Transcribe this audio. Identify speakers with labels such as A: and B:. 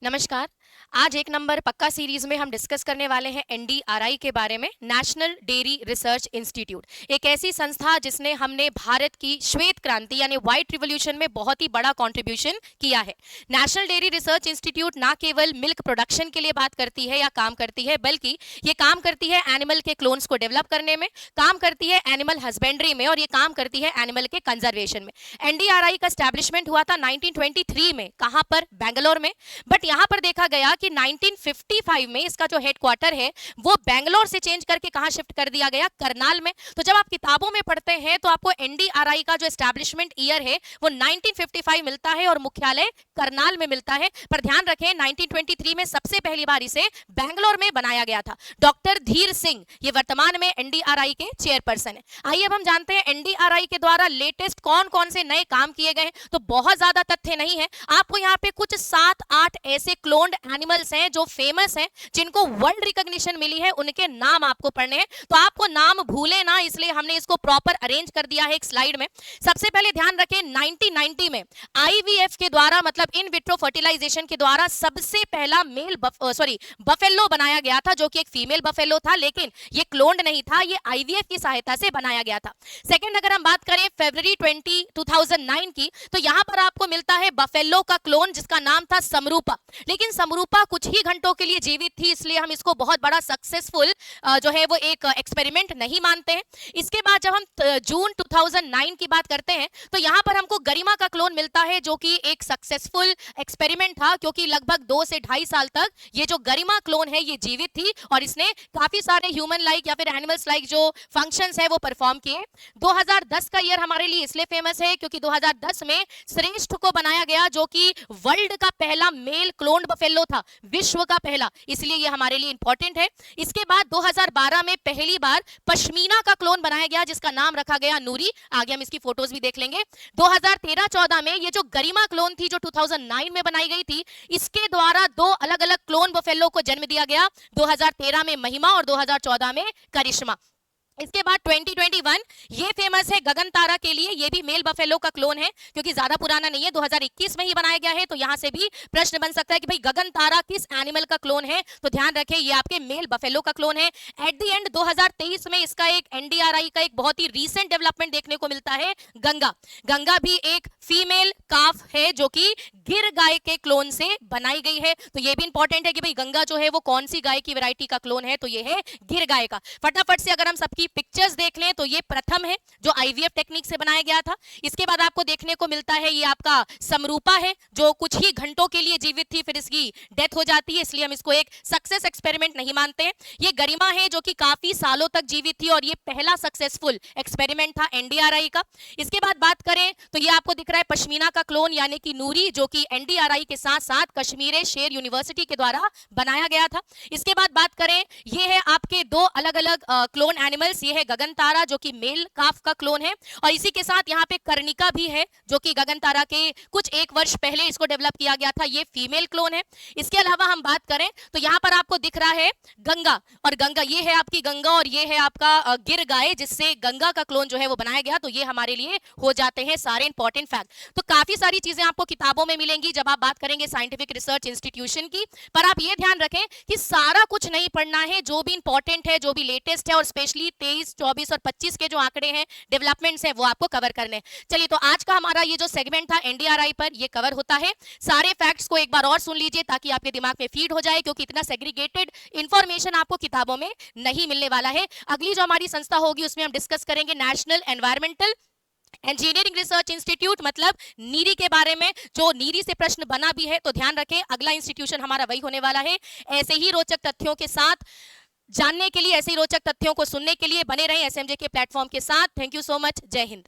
A: नमस्कार। आज एक नंबर पक्का सीरीज में हम डिस्कस करने वाले हैं एनडीआरआई के बारे में, नेशनल डेयरी रिसर्च इंस्टीट्यूट। एक ऐसी संस्था जिसने हमने भारत की श्वेत क्रांति यानी व्हाइट रिवॉल्यूशन में बहुत ही बड़ा कंट्रीब्यूशन किया है। नेशनल डेयरी रिसर्च इंस्टीट्यूट ना केवल मिल्क प्रोडक्शन के लिए बात करती है या काम करती है, बल्कि ये काम करती है एनिमल के क्लोन्स को डेवलप करने में, काम करती है एनिमल हस्बेंड्री में और ये काम करती है एनिमल के कंजर्वेशन में। एनडीआरआई का एस्टैब्लिशमेंट हुआ था 1923 में। कहां पर? बेंगलोर में। बट यहां पर देखा गया कि 1955 में इसका जो हेडक्वार्टर है वो बेंगलोर से चेंज करके कहां शिफ्ट कर दिया गया? करनाल में। तो जब आप किताबों में पढ़ते हैं तो आपको एनडीआरआई का जो एस्टैब्लिशमेंट ईयर है वो 1955 मिलता है और मुख्यालय करनाल में मिलता है। पर ध्यान रखें 1923 में सबसे पहली बार इसे बेंगलोर में बनाया गया था। डॉक्टर धीर सिंह ये वर्तमान में एनडीआरआई के चेयरपर्सन है। आइए अब हम जानते हैं एनडीआरआई के द्वारा लेटेस्ट कौन कौन से नए काम किए गए हैं। तो बहुत ज्यादा तथ्य नहीं है, आपको यहाँ पे कुछ 7-8 ऐसे क्लोन्ड एनिमल्स हैं जो फेमस हैं, जिनको वर्ल्ड रिकॉग्निशन मिली है, उनके नाम आपको पढ़ने हैं। तो आपको नाम भूले ना, इसलिए हमने इसको प्रॉपर अरेंज कर दिया है एक स्लाइड में। सबसे पहले ध्यान रखें 1990 में आईवीएफ के द्वारा मतलब इन विट्रो फर्टिलाइजेशन के द्वारा सबसे पहला मेल बफेलो बनाया गया था, जो कि एक फीमेल बफेलो था, लेकिन ये क्लोन्ड नहीं था, ये आईवीएफ की सहायता से बनाया गया था। सेकंड, अगर हम बात करें फरवरी 2009 की, तो यहां पर आपको मिलता है बफेलो का क्लोन जिसका नाम था समरूपा। लेकिन समरूपा कुछ ही घंटों के लिए जीवित थी, इसलिए हम इसको बहुत बड़ा सक्सेसफुल जो है वो एक एक्सपेरिमेंट नहीं मानते हैं। इसके बाद जब हम जून 2009 की बात करते हैं तो यहां पर हमको गरिमा का क्लोन मिलता है, जो कि एक सक्सेसफुल एक्सपेरिमेंट था, क्योंकि लगभग 2 से 2.5 साल तक ये जो गरिमा क्लोन है ये जीवित थी और इसने काफी सारे ह्यूमन लाइक या फिर एनिमल्स लाइक जो फंक्शंस है वो परफॉर्म किए। 2010 का ईयर हमारे लिए इसलिए फेमस है क्योंकि 2010 में श्रेष्ठ को बनाया गया, जो कि वर्ल्ड का पहला मेल क्लोन्ड बफेलो था, विश्व का पहला, इसलिए ये हमारे लिए इंपॉर्टेंट है। इसके बाद 2012 में पहली बार पश्मीना का क्लोन बनाया गया जिसका नाम रखा गया नूरी। आगे हम इसकी फोटोज भी देख लेंगे। 2013-14 में ये जो गरिमा क्लोन थी जो 2009 में बनाई गई थी, इसके द्वारा 2 अलग अलग क्लोन बफेलो को जन्म दिया गया। 2013 में महिमा और 2014 में करिश्मा। इसके बाद 2021 ये फेमस है गगन तारा के लिए, ये भी मेल बफेलो का क्लोन है, क्योंकि ज्यादा पुराना नहीं है, 2021 में ही बनाया गया है। तो यहां से भी प्रश्न बन सकता है कि भाई गगन तारा किस एनिमल का क्लोन है, तो ध्यान रखें ये आपके मेल बफेलो का क्लोन है। एट द एंड 2023 में इसका एक एनडीआरआई का एक बहुत ही रीसेंट डेवलपमेंट देखने को मिलता है, गंगा। गंगा भी एक फीमेल काफ है जो कि गिर गाय के क्लोन से बनाई गई है। तो ये भी इंपॉर्टेंट है कि भाई गंगा जो है वो कौन सी गाय की वैरायटी का क्लोन है, तो ये है गिर गाय का। फटाफट से अगर हम सबकी पिक्चर्स देख लें तो ये प्रथम है जो आईवीएफ टेक्निक से बनाया गया था। इसके बाद आपको देखने को मिलता है ये आपका समरूपा है, जो कुछ ही घंटों के लिए जीवित थी, फिर इसकी डेथ हो जाती है, इसलिए हम इसको एक सक्सेस एक्सपेरिमेंट नहीं मानते हैं। ये गरिमा है जो कि काफी सालों तक जीवित थी और ये पहला सक्सेसफुल एक्सपेरिमेंट था एनडीआरआई का। इसके बाद बात करें तो ये आपको दिख रहा है पश्मीना का क्लोन यानी कि नूरी, जो कि एनडीआरआई के साथ साथ कश्मीर शेर यूनिवर्सिटी के द्वारा बनाया गया था। इसके बाद बात करें ये है आपके 2 अलग अलग क्लोन एनिमल्स, ये है गगन तारा जो कि मेल काफ का क्लोन है, और इसी के साथ यहाँ पे कर्णिका भी है जो कि गगन तारा के कुछ 1 वर्ष पहले इसको डेवलप किया गया था, ये फीमेल क्लोन है। इसके अलावा हम बात करें तो यहाँ पर आपको दिख रहा है गंगा, और गंगा ये है आपकी गंगा और ये है आपका गिर गाय, जिससे गंगा का क्लोन जो है वो बनाया गया। तो ये हमारे लिए हो जाते हैं सारे इंपॉर्टेंट फैक्ट। तो काफी सारी चीजें आपको किताबों में मिलेंगी जब आप बात करेंगे साइंटिफिक रिसर्च इंस्टीट्यूशन की, पर आप ये ध्यान रखें कि सारा कुछ नहीं पढ़ना है, जो भी इंपॉर्टेंट है, जो भी लेटेस्ट है, और स्पेशली 23, 24 और 25 के जो आंकड़े हैं, डेवलपमेंट्स हैं, वो आपको कवर करने हैं। चलिए, तो आज का हमारा ये जो सेगमेंट था एनडीआरआई पर, ये कवर होता है। सारे फैक्ट्स को एक बार और सुन लीजिए ताकि आपके दिमाग में फीड हो जाए, क्योंकि इतना सेग्रीगेटेड इंफॉर्मेशन आपको किताबों में नहीं मिलने वाला है। अगली जो हमारी संस्था होगी उसमें हम डिस्कस करेंगे national environmental engineering research institute मतलब नीरी के बारे में, जो नीरी से प्रश्न बना भी है। तो ध्यान रखें अगला इंस्टीट्यूशन हमारा वही होने वाला है। ऐसे ही रोचक तथ्यों के साथ जानने के लिए, ऐसे ही रोचक तथ्यों को सुनने के लिए बने रहें एसएमजे के प्लेटफॉर्म के साथ। Thank you so much. जय हिंद।